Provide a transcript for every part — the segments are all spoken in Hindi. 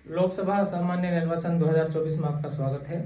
लोकसभा सामान्य निर्वाचन 2024 में आपका स्वागत है।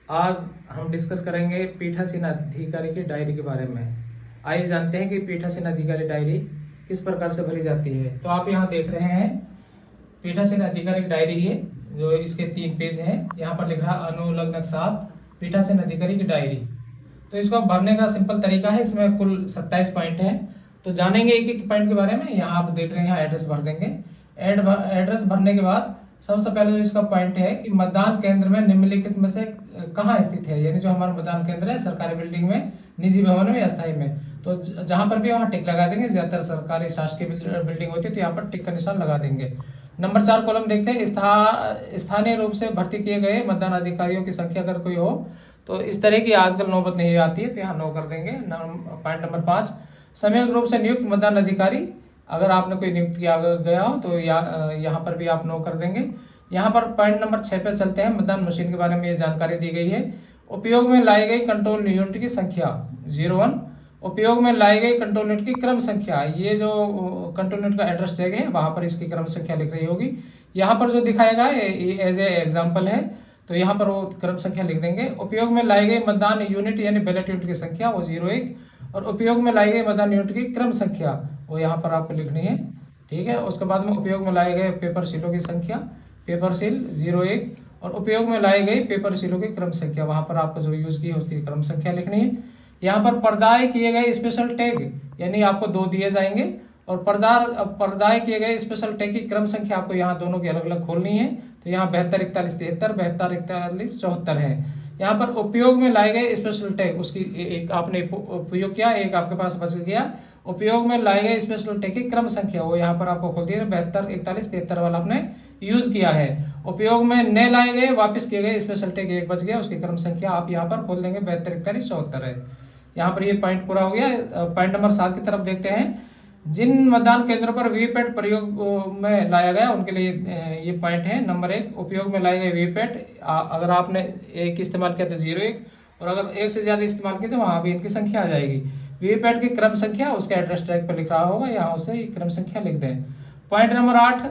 आज हम डिस्कस करेंगे पीठासीन अधिकारी की डायरी के बारे में। आइए जानते हैं कि पीठासीन अधिकारी डायरी किस प्रकार से भरी जाती है। तो आप यहाँ देख रहे हैं पीठासीन अधिकारी की डायरी है, जो इसके 3 पेज हैं। यहाँ पर लिखा है अनुलग्नक 7 पीठासीन अधिकारी की डायरी। तो इसको भरने का सिंपल तरीका है। इसमें कुल 27 पॉइंट हैं। तो जानेंगे एक एक पॉइंट के बारे में। यहाँ आप देख रहे हैं, यहाँ एड्रेस भर देंगे। एड्रेस भरने के बाद सबसे पहले जो इसका पॉइंट है कि मतदान केंद्र में निम्नलिखित में से कहाँ स्थित है, यानी जो हमारा मतदान केंद्र है सरकारी बिल्डिंग में, निजी भवन में या स्थायी में। तो जहां पर भी वहाँ टिक लगा देंगे। ज्यादातर सरकारी शासकीय बिल्डिंग होती है तो यहाँ पर टिक का निशान लगा देंगे। नंबर 4 कॉलम देखते हैं, स्थानीय रूप से भर्ती किए गए मतदान अधिकारियों की संख्या अगर कोई हो तो इस तरह की आजकल नौबत नहीं आती है, तो यहाँ 9 कर देंगे। पॉइंट नंबर 5, संयुक्त रूप से नियुक्त मतदान अधिकारी अगर आपने कोई नियुक्त किया गया हो तो यहाँ पर भी आप 9 कर देंगे। यहाँ पर पॉइंट नंबर 6 पे चलते हैं। मतदान मशीन के बारे में ये जानकारी दी गई है। उपयोग में लाई गई कंट्रोल यूनिट की संख्या 01। उपयोग में लाई गई कंट्रोल यूनिट की क्रम संख्या, ये जो कंट्रोल यूनिट का एड्रेस टैग है वहां पर इसकी क्रम संख्या लिख रही होगी। यहाँ पर जो दिखाएगा एज ए एग्जाम्पल है, तो यहाँ पर वो क्रम संख्या लिख देंगे। उपयोग में लाई गई मतदान यूनिट यानी बैलेट यूनिट की संख्या वो 01, और उपयोग में लाई गई मतदान यूनिट की क्रम संख्या वो यहाँ पर आपको लिखनी है। ठीक है। उसके बाद में उपयोग में लाए गए पेपर सीलों की संख्या, पेपर सील 01, और उपयोग में लाई गई पेपर सीलों की क्रम संख्या, वहां पर आपको जो यूज की है उसकी क्रम संख्या लिखनी है। यहाँ पर पर्दाए किए गए स्पेशल टैग, यानी आपको 2 दिए जाएंगे, और पर्दाए किए गए स्पेशल टैग की क्रम संख्या आपको यहाँ दोनों की अलग अलग खोलनी है। तो यहाँ 72 41 73, 72 41 74 है। यहाँ पर उपयोग में लाए गए स्पेशल टैग, उसकी एक आपने उपयोग किया, एक आपके पास बच गया। उपयोग में लाए गए स्पेशल टैग की क्रम संख्या वो यहाँ पर आपको खोल दिया, 72 41 73 वाला आपने यूज किया है। उपयोग में न लाए गए वापस किए गए स्पेशल टैग एक बच गया, उसकी क्रम संख्या आप यहाँ पर खोल देंगे, 72 41 74 है। यहाँ पर ये पॉइंट पूरा हो गया। पॉइंट नंबर 7 की तरफ देखते हैं। जिन मतदान केंद्रों पर वीवीपैट प्रयोग में लाया गया उनके लिए ये पॉइंट है। नंबर 1, उपयोग में लाए गए वीवीपैट अगर आपने एक इस्तेमाल किया तो 01, और अगर एक से ज्यादा इस्तेमाल किया तो वहां भी इनकी संख्या आ जाएगी। वीवीपैट की क्रम संख्या उसके एड्रेस टैग पर लिख रहा होगा, यहाँ उसे क्रम संख्या लिख दें। पॉइंट नंबर 8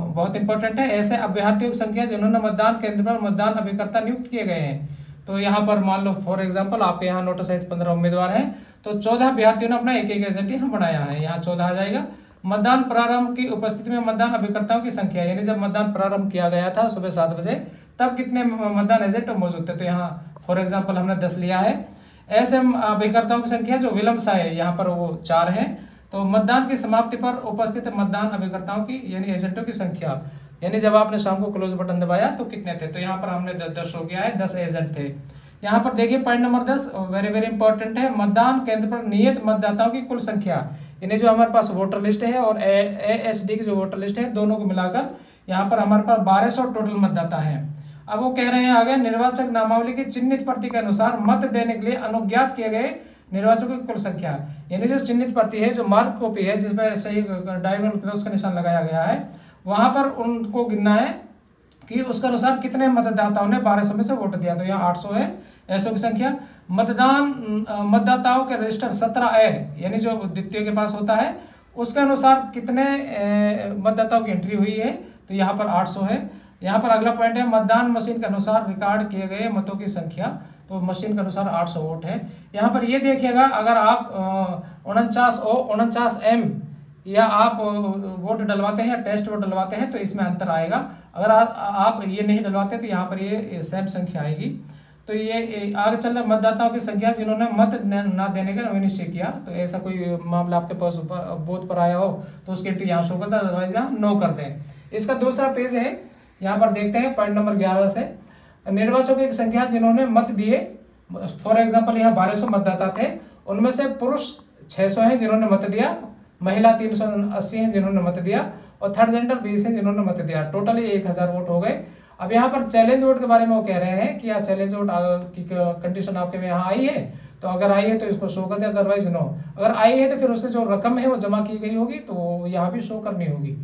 बहुत इंपॉर्टेंट है। ऐसे अभ्यर्थियों की संख्या जिन्होंने मतदान केंद्र पर मतदान अभिकर्ता नियुक्त किए गए हैं। तो यहाँ पर मान लो फॉर एग्जाम्पल आपके यहाँ नोटिस सहित 15 उम्मीदवार हैं, तो 14 अभ्यर्थियों ने अपना एक एजेंट यहाँ बनाया है, यहाँ 14 आ जाएगा। मतदान प्रारंभ की उपस्थिति में मतदान अभिकर्ताओं की संख्या, यानी जब मतदान प्रारंभ किया गया था सुबह 7 बजे, तब कितने मतदान एजेंट मौजूद थे। तो यहाँ फॉर एग्जाम्पल हमने 10 लिया है। ऐसे अभिकर्ताओं की संख्या जो विलंब से है, यहाँ पर वो 4 है। तो मतदान की समाप्ति पर उपस्थित मतदान अभिकर्ताओं की यानी एजेंटों की संख्या, यानी जब आपने शाम को क्लोज बटन दबाया तो कितने थे, तो यहाँ पर हमने 10 हो गया है, 10 एजेंट थे। यहाँ पर देखिए point number 10 very very important है। मतदान केंद्र पर नियत मतदाताओं की कुल संख्या, यानी जो हमारे पास वोटर लिस्ट है और ASD की जो वोटर लिस्ट है, दोनों को मिलाकर यहाँ पर हमारे पास 1200 टोटल मतदाता हैं। अब वो कह रहे हैं आगे, निर्वाचक नामावली की चिन्हित प्रति के अनुसार मत देने के लिए अनुज्ञात किए गए निर्वाचकों की कुल संख्या, यानी जो चिन्हित प्रति है, जो मार्क कॉपी है जिसमें सही डायगोनल क्रॉस का निशान लगाया गया है, वहां पर उनको गिनना है कि उसके अनुसार कितने मतदाताओं ने 1200 में से वोट दिया। तो यहाँ 800 है ऐसों की संख्या। मतदाताओं के रजिस्टर 17A, यानी जो द्वितीय के पास होता है, उसके अनुसार कितने मतदाताओं की एंट्री हुई है, तो यहाँ पर 800 है। यहाँ पर अगला पॉइंट है, मतदान मशीन के अनुसार रिकॉर्ड किए गए मतों की संख्या, तो मशीन के अनुसार 800 वोट है। यहाँ पर ये देखिएगा, अगर आप 49M या आप वोट डलवाते हैं, टेस्ट वोट डलवाते हैं, तो इसमें अंतर आएगा। अगर आप ये नहीं डलवाते तो यहाँ पर ये सेम संख्या आएगी। तो ये आगे चल रहा मतदाताओं की संख्या जिन्होंने मत ना देने का निश्चय किया, तो ऐसा कोई मामला आपके पास बोध पर आया हो तो उसकी एंट्री यहाँ शो करता है, अदरवाइज यहाँ 9 कर दें। इसका दूसरा पेज है, यहाँ पर देखते हैं पॉइंट नंबर 11 से। निर्वाचकों की संख्या जिन्होंने मत दिए, फॉर एग्जाम्पल यहाँ 1200 मतदाता थे, उनमें से पुरुष 600 हैं जिन्होंने मत दिया, महिला 380 हैं जिन्होंने मत दिया, और थर्ड जेंडर 20 हैं जिन्होंने मत दिया। टोटली 1000 वोट हो गए। अब यहाँ पर चैलेंज वोट के बारे में वो कह रहे हैं कि यहाँ चैलेंज वोट की कंडीशन आपके में यहाँ आई है, तो अगर आई है तो इसको शो कर दे, अदरवाइज नो। अगर आई है तो फिर उसकी जो रकम है वो जमा की गई होगी, तो यहाँ भी शो करनी होगी।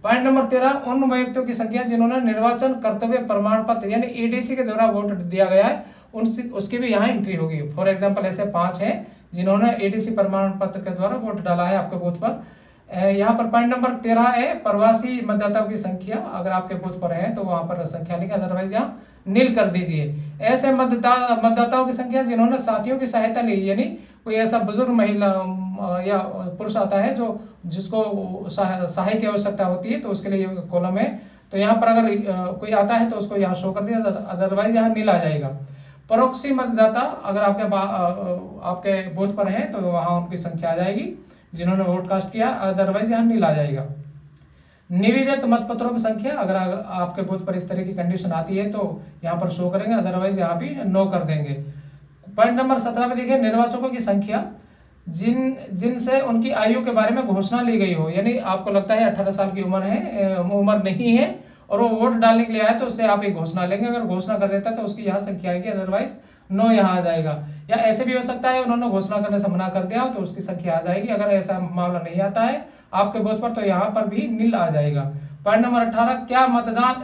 पॉइंट नंबर 13, उन व्यक्तियों की संख्या जिन्होंने निर्वाचन कर्तव्य प्रमाण पत्र यानी EDC के द्वारा वोट दिया गया है, उसकी भी यहाँ एंट्री होगी। फॉर एग्जाम्पल ऐसे 5 हैं जिन्होंने EDC प्रमाण पत्र के द्वारा वोट डाला है आपके बूथ पर। यहाँ पर पॉइंट नंबर 13 है प्रवासी मतदाताओं की संख्या। अगर आपके बूथ पर है तो वहां पर संख्या लिखें, अदरवाइज यहाँ नील कर दीजिए। ऐसे मतदाताओं की संख्या जिन्होंने साथियों की सहायता ली, यानी कोई ऐसा बुजुर्ग महिला या पुरुष आता है जो जिसको सहाय की आवश्यकता होती है, तो उसके लिए कॉलम है। तो यहाँ पर अगर कोई आता है तो उसको यहाँ शो कर दिया, अदरवाइज यहाँ नील आ जाएगा। परोक्षी मतदाता अगर आपके बूथ पर है तो वहां उनकी संख्या आ जाएगी जिन्होंने वोट कास्ट किया, अदरवाइज यहाँ नील आ जाएगा। निवेदित मतपत्रों की संख्या अगर आपके बूथ पर इस तरह की कंडीशन आती है तो यहाँ पर शो करेंगे, अदरवाइज यहाँ भी नो कर देंगे। पॉइंट नंबर 17 में देखिए निर्वाचकों की संख्या जिनसे उनकी आयु के बारे में घोषणा ली गई हो, यानी आपको लगता है 18 साल की उम्र नहीं है और वो वोट डालने के लिए आया तो उससे आप एक घोषणा लेंगे। अगर घोषणा कर देता है तो उसकी यहाँ संख्या आएगी, अदरवाइज नो यहाँ आ जाएगा। या ऐसे भी हो सकता है उन्होंने घोषणा करने से मना कर दिया हो तो उसकी संख्या आ जाएगी। अगर ऐसा मामला नहीं आता है आपके बूथ पर तो यहाँ पर भी नील आ जाएगा। पॉइंट नंबर 18, क्या मतदान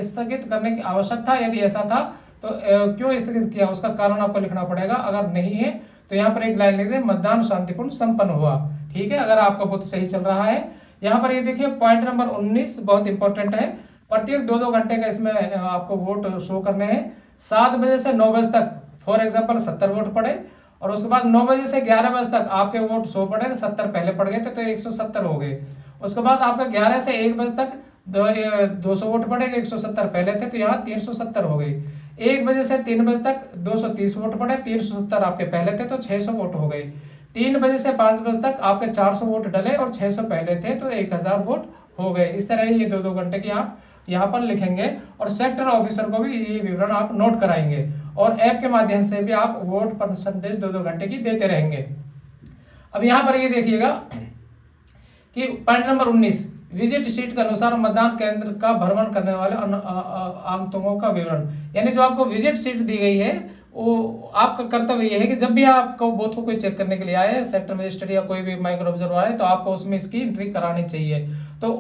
स्थगित करने की आवश्यकता? यदि ऐसा था तो क्यों स्थगित किया, उसका कारण आपको लिखना पड़ेगा। अगर नहीं है तो यहाँ पर एक लाइन लिख दें, मतदान शांतिपूर्ण संपन्न हुआ। ठीक है, अगर आपका बूथ सही चल रहा है। यहाँ पर ये देखिए पॉइंट नंबर 19 बहुत इंपॉर्टेंट है। प्रत्येक 2-2 घंटे का इसमें आपको वोट शो करने हैं। 7 बजे से 9 बजे तक फॉर एग्जाम्पल 70 वोट पड़े और उसके बाद 9 बजे से 11 बजे तक आपके वोट 100 पड़े, 70 पहले पड़ गए थे तो 170 हो गए। उसके बाद आपका 11 से 1 बजे तक 200 वोट पड़े, 170 पहले थे तो यहाँ 370 हो गए। 1 बजे से 3 बजे तक 230 वोट पड़े, 370 आपके पहले थे तो 600 वोट हो गए। 3 बजे से 5 बजे तक आपके 400 वोट डले और 600 पहले थे तो 1000 वोट हो गए। इस तरह ये 2-2 घंटे की आप यहाँ पर लिखेंगे और सेक्टर ऑफिसर को भी ये विवरण आप नोट कराएंगे और ऐप के माध्यम से भी आप वोट परसेंटेज 2-2 घंटे की देते रहेंगे। अब यहाँ पर ये देखिएगा कि पॉइंट नंबर 19, विजिट शीट के अनुसार मतदान केंद्र का भ्रमण करने वाले आगंतुकों का विवरण। यानी जो आपको विजिट शीट दी गई है वो आपका कर्तव्य यह है कि जब भी आपको बूथ को कोई चेक करने के लिए आए, सेक्टर मजिस्ट्रेट या कोई भी माइक्रो ऑब्जर्वर आए, तो आपको उसमें इसकी एंट्री करानी चाहिए। तो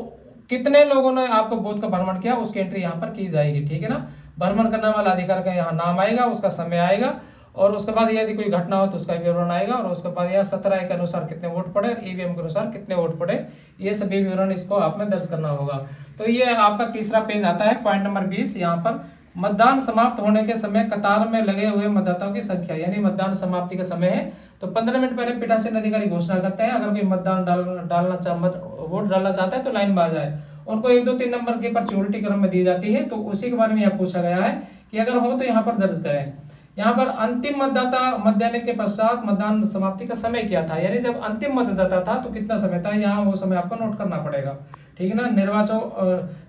कितने लोगों ने आपको बूथ का भ्रमण किया उसकी एंट्री यहाँ पर की जाएगी। ठीक है ना, भ्रमण करने वाला अधिकारी का यहाँ नाम आएगा, उसका समय आएगा और उसके बाद यदि कोई घटना हो तो उसका विवरण आएगा और उसके बाद यहाँ 17 के अनुसार कितने वोट पड़े और ईवीएम के अनुसार कितने वोट पड़े, ये सभी विवरण इसको आप में दर्ज करना होगा। तो ये आपका तीसरा पेज आता है। पॉइंट नंबर 20, यहाँ पर मतदान समाप्त होने के समय कतार में लगे हुए मतदाताओं की संख्या, यानी मतदान समाप्ति का समय है तो 15 मिनट पहले पीठासीन अधिकारी घोषणा करते हैं अगर कोई मतदान वोट डालना चाहता है तो लाइन में आ जाए। उनको 1, 2, 3 नंबर की पर्ची उल्टी क्रम में दी जाती है तो उसी के बारे में यहाँ पूछा गया है कि अगर हो तो यहाँ पर दर्ज करें। यहाँ पर अंतिम मतदाता मत देने के पश्चात मतदान समाप्ति का समय क्या था, यानी जब अंतिम मतदाता था तो कितना समय था, यहाँ वो समय आपको नोट करना पड़ेगा। ठीक है ना,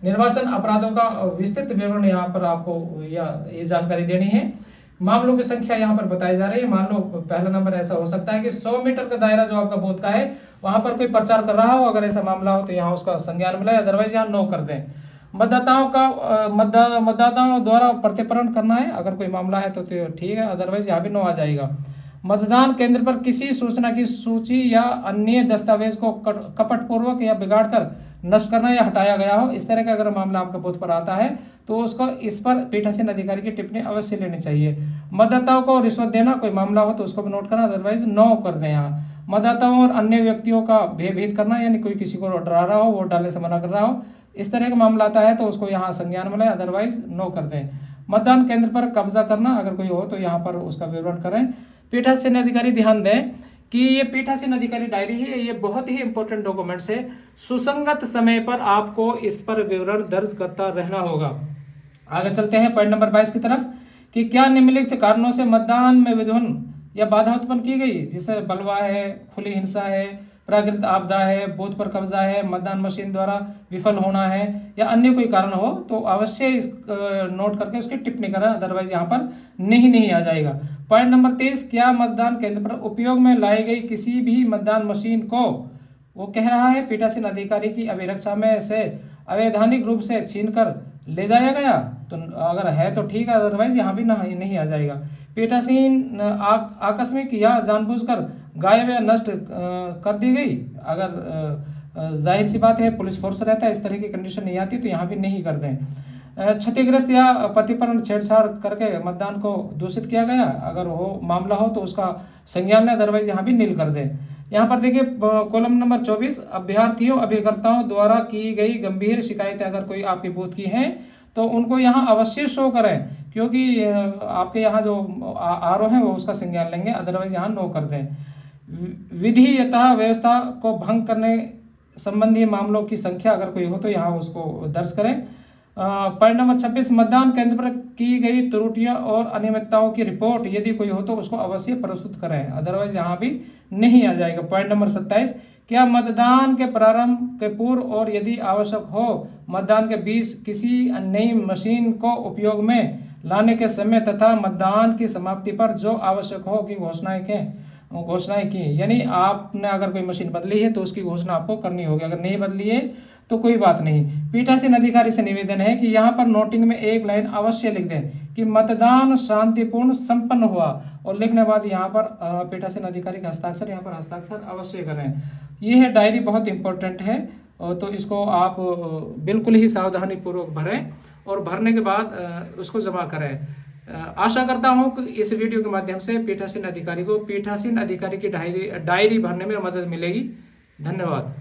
निर्वाचन अपराधों का विस्तृत विवरण यहाँ पर आपको ये जानकारी देनी है। मामलों की संख्या यहाँ पर बताई जा रही है। मान लो पहला नंबर ऐसा हो सकता है कि 100 मीटर का दायरा जो आपका बूथ का है वहां पर कोई प्रचार कर रहा हो, अगर ऐसा मामला हो तो यहाँ उसका संज्ञान मिले, अदरवाइज यहाँ नो कर दें। मतदाताओं द्वारा प्रतिपूरण करना है, अगर कोई मामला है तो ठीक है, अदरवाइज यहाँ भी नो आ जाएगा। मतदान केंद्र पर किसी सूचना की सूची या अन्य दस्तावेज को कपटपूर्वक या बिगाड़कर नष्ट करना या हटाया गया हो, इस तरह का अगर मामला आपके बूथ पर आता है तो उसको इस पर पीठासीन अधिकारी की टिप्पणी अवश्य लेनी चाहिए। मतदाताओं को रिश्वत देना कोई मामला हो तो उसको भी नोट करना, अदरवाइज नो कर दें। यहाँ मतदाताओं और अन्य व्यक्तियों का भयभीत करना, यानी कोई किसी को डरा रहा हो, वोट डालने से मना कर रहा हो, इस तरह का मामला आता है तो उसको यहाँ संज्ञान में लें, अदरवाइज नो कर दें। मतदान केंद्र पर कब्जा करना, अगर कोई हो तो यहाँ पर उसका विवरण करें। पीठासीन अधिकारी ध्यान दें कि ये पीठासीन अधिकारी डायरी है, ये बहुत ही इंपॉर्टेंट डॉक्यूमेंट्स है। सुसंगत समय पर आपको इस पर विवरण दर्ज करता रहना होगा। आगे चलते हैं पॉइंट नंबर 22 की तरफ कि क्या निम्नलिखित कारणों से मतदान में विध्वंस या बाधा उत्पन्न की गई, जिससे बलवा है, खुली हिंसा है, प्राकृतिक आपदा है, बूथ पर कब्जा है, मतदान मशीन द्वारा विफल होना है या अन्य कोई कारण हो तो अवश्य इस नोट करके उसकी टिप्पणी करें, अदरवाइज यहाँ पर नहीं आ जाएगा। पॉइंट नंबर 23, क्या मतदान केंद्र पर उपयोग में लाई गई किसी भी मतदान मशीन को, वो कह रहा है पीठासीन अधिकारी की अभिरक्षा में से अवैधानिक रूप से छीन कर ले जाया गया, तो अगर है तो ठीक है, अदरवाइज यहाँ भी नहीं आ जाएगा। पीठासीन आकस्मिक या जानबूझकर गायब या नष्ट कर दी गई, अगर जाहिर सी बात है पुलिस फोर्स रहता है, इस तरह की कंडीशन नहीं आती तो यहाँ भी नहीं कर दें। क्षतिग्रस्त या प्रतिपूर्ण छेड़छाड़ करके मतदान को दूषित किया गया, अगर हो मामला हो तो उसका संज्ञान लें, अदरवाइज यहाँ भी नील कर दें। यहाँ पर देखिए कॉलम नंबर 24, अभ्यर्थियों अभिकर्ताओं द्वारा की गई गंभीर शिकायतें अगर कोई आपके बूथ की हैं तो उनको यहाँ अवश्य शो करें, क्योंकि आपके यहाँ जो आरओ है वो उसका संज्ञान लेंगे, अदरवाइज यहाँ नो कर दें। विधि यथा व्यवस्था को भंग करने संबंधी मामलों की संख्या अगर कोई हो तो यहाँ उसको दर्ज करें। पॉइंट नंबर 26, मतदान केंद्र पर की गई त्रुटियां और अनियमितताओं की रिपोर्ट यदि कोई हो तो उसको अवश्य प्रस्तुत करें, अदरवाइज यहाँ भी नहीं आ जाएगा। पॉइंट नंबर 27, क्या मतदान के प्रारंभ के पूर्व और यदि आवश्यक हो मतदान के बीच किसी नई मशीन को उपयोग में लाने के समय तथा मतदान की समाप्ति पर जो आवश्यक हो की घोषणाएं की, यानी आपने अगर कोई मशीन बदली है तो उसकी घोषणा आपको करनी होगी, अगर नहीं बदली है तो कोई बात नहीं। पीठासीन अधिकारी से निवेदन है कि यहाँ पर नोटिंग में एक लाइन अवश्य लिख दें कि मतदान शांतिपूर्ण संपन्न हुआ, और लिखने बाद यहाँ पर पीठासीन अधिकारी का हस्ताक्षर यहाँ पर हस्ताक्षर अवश्य करें। ये है डायरी, बहुत इंपॉर्टेंट है, तो इसको आप बिल्कुल ही सावधानी पूर्वक भरें और भरने के बाद उसको जमा करें। आशा करता हूँ कि इस वीडियो के माध्यम से पीठासीन अधिकारी को पीठासीन अधिकारी की डायरी भरने में मदद मिलेगी। धन्यवाद।